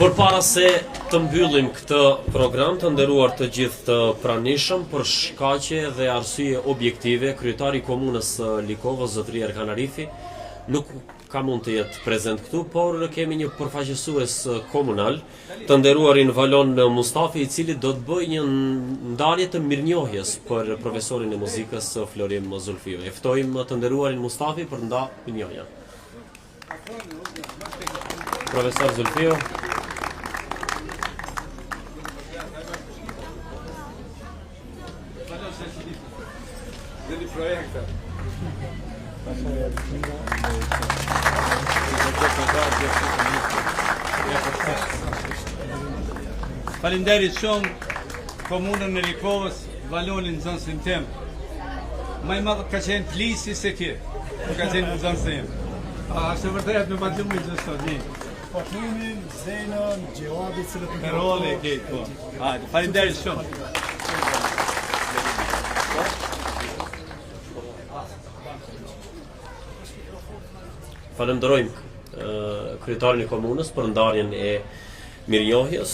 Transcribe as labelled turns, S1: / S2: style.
S1: Përpara se të mbyllim këtë program, të nderuar të gjithë të pranishëm, për shkaqe dhe arsye objektive, kryetari i komunës Likovës, zotëria Erkan Arifi, nuk ka mund të jetë prezent këtu, por kemi një përfaqësues komunal, të nderuarin Valon Mustafi, i cili do të bëjë një ndarje të mirënjohjes për profesorin e muzikës Florim Zulfiu. E ftojmë të nderuarin Mustafi për nda mirënjohja. Profesor Zulfiu.
S2: Faleminderit shumë komunën e Likovës, Valonin zonësin tem. Më i madh ka qenë plisi se ti, ka qenë zonësin. Është vërtet me madhëmi zështoni.
S3: Fakimin, Zenën, Gjevabi, cilët në
S2: Role e këtë po. Faleminderit shumë.
S1: Falenderojmë kryetarin e komunës për ndarjen e mirënjohjes.